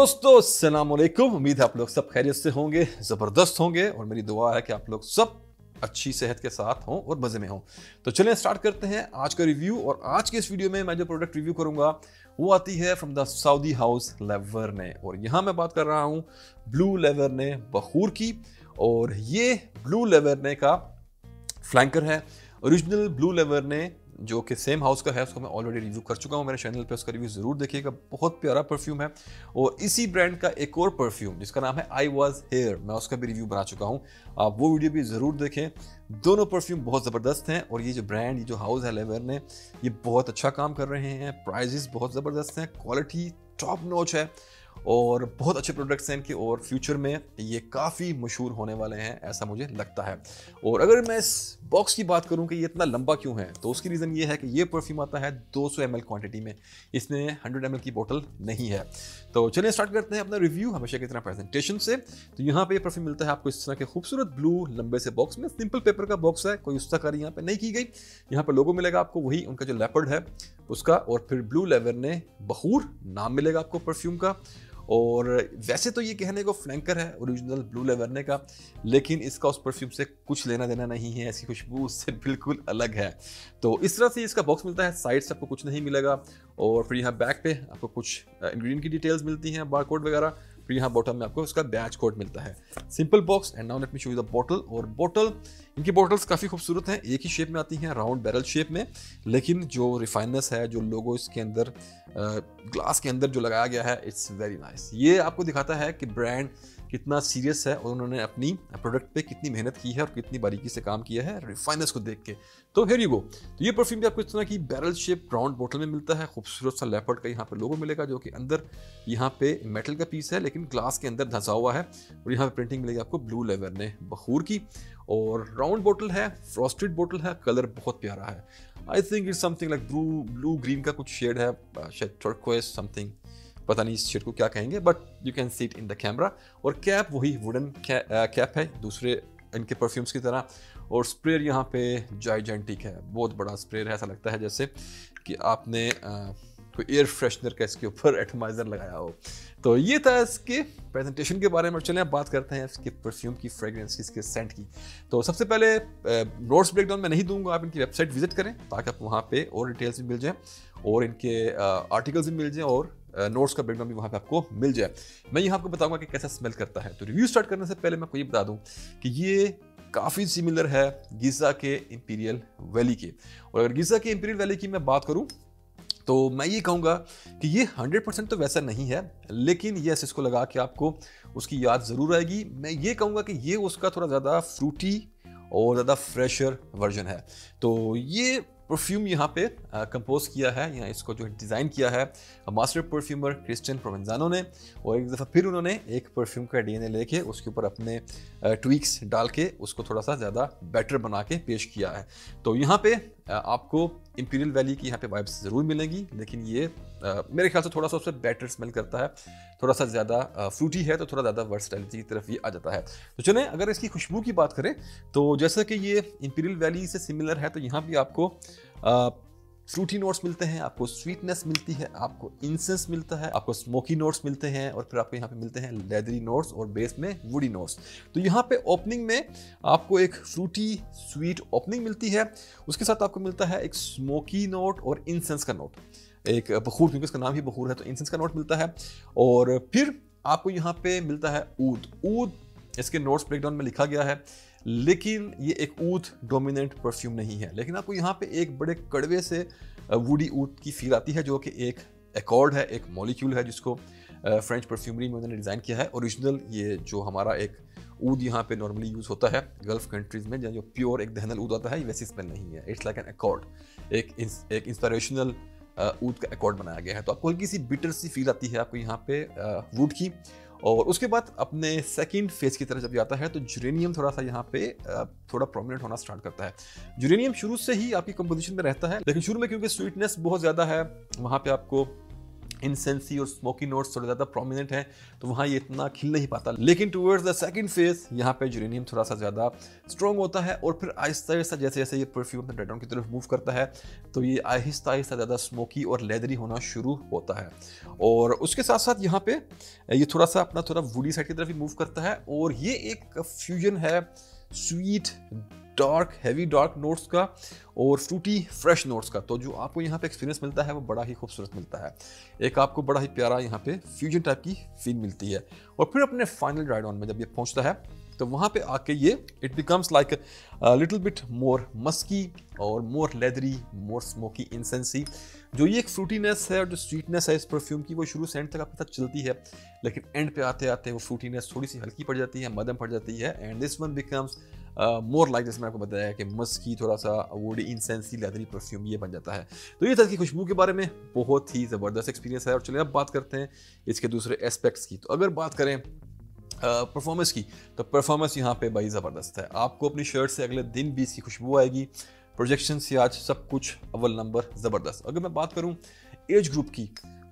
दोस्तों अस्सलाम वालेकुम। उम्मीद है आप लोग सब खैरियत से होंगे, ज़बरदस्त होंगे और मेरी दुआ है कि आप लोग सब अच्छी सेहत के साथ हों और मज़े में हों। तो चलें स्टार्ट करते हैं आज का रिव्यू। और आज के इस वीडियो में मैं जो प्रोडक्ट रिव्यू करूंगा वो आती है फ्रॉम द सऊदी हाउस लेवर्ने। और यहाँ मैं बात कर रहा हूँ ब्लू लेवर्ने बखूर की। और ये ब्लू लेवर्ने का फ्लैंकर है। ओरिजिनल ब्लू लेवर्ने जो कि सेम हाउस का है, उसको मैं ऑलरेडी रिव्यू कर चुका हूँ मेरे चैनल पे, उसका रिव्यू जरूर देखिएगा। बहुत प्यारा परफ्यूम है। और इसी ब्रांड का एक और परफ्यूम जिसका नाम है आई वॉज हेयर, मैं उसका भी रिव्यू बना चुका हूँ, आप वो वीडियो भी जरूर देखें। दोनों परफ्यूम बहुत ज़बरदस्त हैं। और ये जो ब्रांड, ये जो हाउस है लेवर्ने, ये बहुत अच्छा काम कर रहे हैं। प्राइजेस बहुत ज़बरदस्त हैं, क्वालिटी टॉप नॉच है और बहुत अच्छे प्रोडक्ट्स हैं इनके। और फ्यूचर में ये काफ़ी मशहूर होने वाले हैं ऐसा मुझे लगता है। और अगर मैं इस बॉक्स की बात करूं कि ये इतना लंबा क्यों है, तो उसकी रीज़न ये है कि ये परफ्यूम आता है 200 ml क्वांटिटी में, इसमें 100 ml की बोतल नहीं है। तो चलिए स्टार्ट करते हैं अपना रिव्यू हमेशा की तरह प्रेजेंटेशन से। तो यहाँ पे ये परफ्यूम मिलता है आपको इस तरह के खूबसूरत ब्लू लंबे से बॉक्स में। सिंपल पेपर का बॉक्स है, कोई उत्साहकारी यहाँ पे नहीं की गई। यहाँ पे लोगो मिलेगा आपको, वही उनका जो लेपर्ड है उसका, और फिर ब्लू लेवर्ने बखूर नाम मिलेगा आपको परफ्यूम का। और वैसे तो ये कहने को फ्लैंकर है ओरिजिनल ब्लू लेवर्ने का, लेकिन इसका उस परफ्यूम से कुछ लेना देना नहीं है, इसकी खुशबू उससे बिल्कुल अलग है। तो इस तरह से इसका बॉक्स मिलता है, साइड से आपको कुछ नहीं मिलेगा। और फिर यहाँ बैक पे आपको कुछ इंग्रेडिएंट की डिटेल्स मिलती हैं, बार कोड वगैरह। फिर यहाँ बॉटम में आपको उसका बैच कोड मिलता है। Simple box. And now let me show you the bottle. और बॉटल, इनकी बॉटल्स काफ़ी खूबसूरत हैं, एक ही शेप में आती हैं, राउंड बैरल शेप में। लेकिन जो रिफाइननेस है, जो लोगो इसके अंदर ग्लास के अंदर जो लगाया गया है, इट्स वेरी नाइस। ये आपको दिखाता है कि ब्रांड कितना सीरियस है और उन्होंने अपनी प्रोडक्ट पे कितनी मेहनत की है और कितनी बारीकी से काम किया है रिफाइननेस को देख के। तो हियर यू गो। तो ये परफ्यूम भी आपको इस तरह की बैरल शेप राउंड बोतल में मिलता है। खूबसूरत सा लेपर्ड का यहाँ पे लोगो मिलेगा, जो कि अंदर यहाँ पे मेटल का पीस है लेकिन ग्लास के अंदर धंसा हुआ है। और यहाँ पे प्रिंटिंग मिलेगी आपको ब्लू लेवर्ने बखूर की। और राउंड बोतल है, फ्रॉस्टेड बोतल है, कलर बहुत प्यारा है। I think it's something like blue green का कुछ शेड है, शायद टर्कोइज समथिंग, पता नहीं इस शेड को क्या कहेंगे, but you can see it in the camera. और कैप वही वुडन कैप है दूसरे इनके परफ्यूम्स की तरह। और स्प्रेयर यहाँ पे जाइजेंटिक है, बहुत बड़ा स्प्रेयर है, ऐसा लगता है जैसे कि आपने कोई एयर फ्रेशनर का इसके ऊपर एटमाइजर लगाया हो। तो ये था इसके प्रेजेंटेशन के बारे में। चलिए अब बात करते हैं इसके परफ्यूम की, फ्रेग्रेंस की, इसके सेंट की। तो सबसे पहले नोट्स ब्रेकडाउन में नहीं दूंगा, आप इनकी वेबसाइट विजिट करें ताकि आपको वहाँ पे और डिटेल्स भी मिल जाए और इनके आर्टिकल्स भी मिल जाए और नोट्स का ब्रेकडाउन भी वहाँ पे आपको मिल जाए। मैं यहाँ आपको बताऊंगा कि कैसा स्मेल करता है। तो रिव्यू स्टार्ट करने से पहले मैं आपको ये बता दूँ कि ये काफ़ी सिमिलर है गिज़ा के इंपीरियल वैली के। और अगर गिज़ा के इंपीरियल वैली की मैं बात करूँ तो मैं ये कहूँगा कि ये 100% तो वैसा नहीं है, लेकिन यस, इसको लगा के आपको उसकी याद ज़रूर आएगी। मैं ये कहूँगा कि ये उसका थोड़ा ज़्यादा फ्रूटी और ज़्यादा फ्रेशर वर्जन है। तो ये परफ्यूम यहाँ पे कंपोज किया है, यहाँ इसको जो डिज़ाइन किया है मास्टर परफ्यूमर क्रिस्टियन प्रोवेंजानो ने। और एक दफ़ा फिर उन्होंने एक परफ्यूम का डीएनए लेके उसके ऊपर अपने ट्वीक्स डाल के उसको थोड़ा सा ज़्यादा बेटर बना के पेश किया है। तो यहाँ पे आपको इंपीरियल वैली की यहाँ पे वाइब्स ज़रूर मिलेंगी, लेकिन ये मेरे ख्याल से थोड़ा सा उससे बेटर स्मेल करता है, थोड़ा सा ज़्यादा फ्रूटी है, तो थोड़ा ज़्यादा वर्सटैलिटी की तरफ ये आ जाता है। तो चलें अगर इसकी खुशबू की बात करें तो जैसा कि ये इंपीरियल वैली से सिमिलर है, तो यहाँ भी आपको फ्रूटी नोट्स मिलते हैं, आपको स्वीटनेस मिलती है, आपको इंसेंस मिलता है, आपको स्मोकी नोट्स मिलते हैं, और फिर आपको यहाँ पे मिलते हैं लेदरी नोट्स और बेस में वुडी नोट्स। तो यहाँ पे ओपनिंग में आपको एक फ्रूटी स्वीट ओपनिंग मिलती है, उसके साथ आपको मिलता है एक स्मोकी नोट और इंसेंस का नोट, एक बखूर, क्योंकि इसका नाम ही बखूर है तो इंसेंस का नोट मिलता है। और फिर आपको यहाँ पे मिलता है ऊद इसके नोट्स ब्रेकडाउन में लिखा गया है, लेकिन ये एक ऊद डोमिनेंट परफ्यूम नहीं है। लेकिन आपको यहाँ पे एक बड़े कड़वे से वुडी ऊद की फील आती है, जो कि एक एकॉर्ड है, एक मॉलिक्यूल है जिसको फ्रेंच परफ्यूमरी में उन्होंने डिज़ाइन किया है। ओरिजिनल ये जो हमारा एक ऊद यहाँ पे नॉर्मली यूज़ होता है गल्फ कंट्रीज़ में, जो प्योर एक दहनल ऊद आता है, वैसी स्मेल नहीं है। इट्स लाइक एन एकॉर्ड, एक इंस्पिरेशनल ऊद का एकॉर्ड बनाया गया है। तो आपको हल्की सी बिटर सी फील आती है आपको यहाँ पे वुड की। और उसके बाद अपने सेकंड फेज की तरफ जब आता है तो यूरेनियम थोड़ा सा यहाँ पे थोड़ा प्रोमिनेंट होना स्टार्ट करता है। यूरेनियम शुरू से ही आपकी कंपोजिशन में रहता है, लेकिन शुरू में क्योंकि स्वीटनेस बहुत ज़्यादा है, वहाँ पे आपको इंसेंसी और स्मोकी नोट्स थोड़े ज़्यादा प्रोमिनेंट हैं, तो वहाँ ये इतना खिल नहीं पाता। लेकिन टूवर्ड्स द सेकंड फेज यहाँ पे जेरेनियम थोड़ा सा ज़्यादा स्ट्रॉन्ग होता है, और फिर आहिस्ता आहिस्ता जैसे जैसे ये परफ्यूम अपने डेड ऑन की तरफ मूव करता है, तो ये आहिस्ता आहिस्ता ज़्यादा स्मोकी और लेदरी होना शुरू होता है। और उसके साथ साथ यहाँ पे ये थोड़ा सा अपना थोड़ा वुडी साइड की तरफ भी मूव करता है, और ये एक फ्यूजन है sweet dark heavy dark notes का और फ्रूटी फ्रेश नोट्स का। तो जो आपको यहाँ पे एक्सपीरियंस मिलता है वो बड़ा ही खूबसूरत मिलता है, एक आपको बड़ा ही प्यारा यहाँ पे फ्यूजन टाइप की फील मिलती है। और फिर अपने फाइनल ड्राइड ऑन में जब ये पहुँचता है तो वहाँ पे आके ये it becomes like little bit more musky और मोर लेदरी, मोर स्मोकी इंसेंसी। जो ये एक फ्रूटीनेस है और जो स्वीटनेस है इस परफ्यूम की, वो शुरू से एंड तक आपके साथ चलती है, लेकिन एंड पे आते आते वो फ्रूटीनेस थोड़ी सी हल्की पड़ जाती है, मध्यम पड़ जाती है, and this one becomes more like, जैसे मैंने आपको बताया कि मस्की, थोड़ा सा वुडी इंसेंसी लेदरी परफ्यूम ये बन जाता है। तो ये था इसकी खुशबू के बारे में, बहुत ही ज़बरदस्त एक्सपीरियंस है। और चलिए अब बात करते हैं इसके दूसरे एस्पेक्ट्स की। तो अगर बात करें परफॉर्मेंस की, तो परफॉर्मेंस यहाँ पे भाई ज़बरदस्त है। आपको अपनी शर्ट से अगले दिन भी इसकी खुशबू आएगी, प्रोजेक्शन से आज सब कुछ अव्वल नंबर ज़बरदस्त। अगर मैं बात करूँ एज ग्रुप की,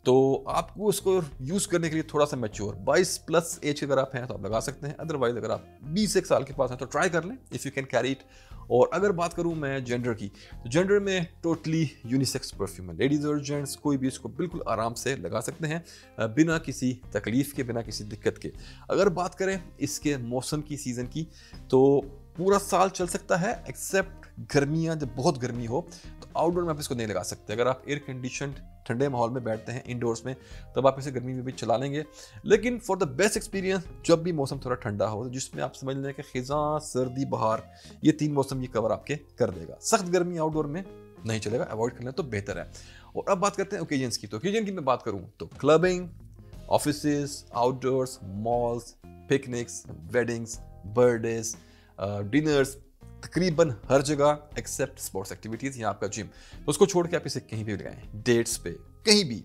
तो आपको उसको यूज़ करने के लिए थोड़ा सा मैच्योर 22+ एज अगर आप हैं तो आप लगा सकते हैं, अदरवाइज अगर आप 21 साल के पास हैं तो ट्राई कर लें if you can carry it. और अगर बात करूं मैं जेंडर की, तो जेंडर में टोटली यूनिसेक्स परफ्यूम है, लेडीज़ और जेंट्स कोई भी इसको बिल्कुल आराम से लगा सकते हैं बिना किसी तकलीफ़ के, बिना किसी दिक्कत के। अगर बात करें इसके मौसम की, सीज़न की, तो पूरा साल चल सकता है एक्सेप्ट गर्मियाँ, जब बहुत गर्मी हो तो आउटडोर में आप इसको नहीं लगा सकते। अगर आप एयर कंडीशनड ठंडे माहौल में बैठते हैं इंडोर्स में, तब आप इसे गर्मी में भी चला लेंगे। लेकिन फॉर द बेस्ट एक्सपीरियंस जब भी मौसम थोड़ा ठंडा हो, जिसमें आप समझ लें कि खिज़ां, सर्दी, बहार, ये 3 मौसम ये कवर आपके कर देगा। सख्त गर्मी आउटडोर में नहीं चलेगा, अवॉइड कर लें तो बेहतर है। और अब बात करते हैं ओकेजन्स की। तो ओकेजन की मैं बात करूँ तो clubbing, offices, outdoors, malls, picnics, weddings, birthdays, dinners, तकरीबन हर जगह एक्सेप्ट स्पोर्ट्स एक्टिविटीज़ या आपका जिम, तो उसको छोड़ के आप इसे कहीं भी लगाएं, डेट्स पे, कहीं भी,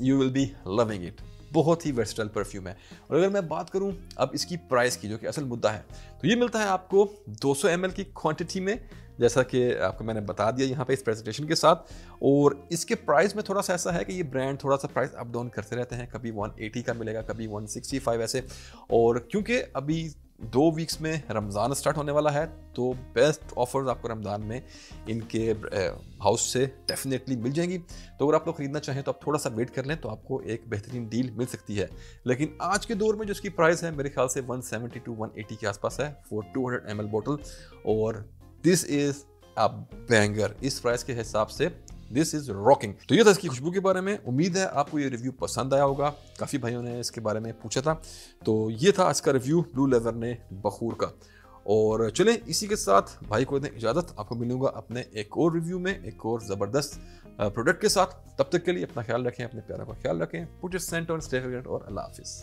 you will be loving it. बहुत ही वर्सेटाइल परफ्यूम है। और अगर मैं बात करूं अब इसकी प्राइस की, जो कि असल मुद्दा है, तो ये मिलता है आपको 200 ml की क्वांटिटी में, जैसा कि आपको मैंने बता दिया यहाँ पे इस प्रेजेंटेशन के साथ। और इसके प्राइस में थोड़ा सा ऐसा है कि ये ब्रांड थोड़ा सा प्राइस अप डाउन करते रहते हैं, कभी 180 का मिलेगा, कभी 165 ऐसे। और क्योंकि अभी 2 वीक्स में रमज़ान स्टार्ट होने वाला है, तो बेस्ट ऑफर्स आपको रमज़ान में इनके हाउस से डेफिनेटली मिल जाएंगी। तो अगर आप लोग खरीदना चाहें तो आप थोड़ा सा वेट कर लें, तो आपको एक बेहतरीन डील मिल सकती है। लेकिन आज के दौर में जो इसकी प्राइस है मेरे ख्याल से 170 to 180 के आसपास है फॉर 200 ml बोतल, और दिस इज़ अ बैंगर। इस प्राइस के हिसाब से दिस इज रॉकिंग। तो ये था इसकी खुशबू के बारे में। उम्मीद है आपको ये रिव्यू पसंद आया होगा, काफ़ी भाइयों ने इसके बारे में पूछा था। तो ये था आज का रिव्यू ब्लू लेवर ने बखूर का। और चलें इसी के साथ भाई को दें इजाज़त, आपको मिलूंगा अपने एक और रिव्यू में एक और ज़बरदस्त प्रोडक्ट के साथ। तब तक के लिए अपना ख्याल रखें, अपने प्यारों का ख्याल रखें। Put your Saint on, stay fragrant और अल्लाह हाफिज़।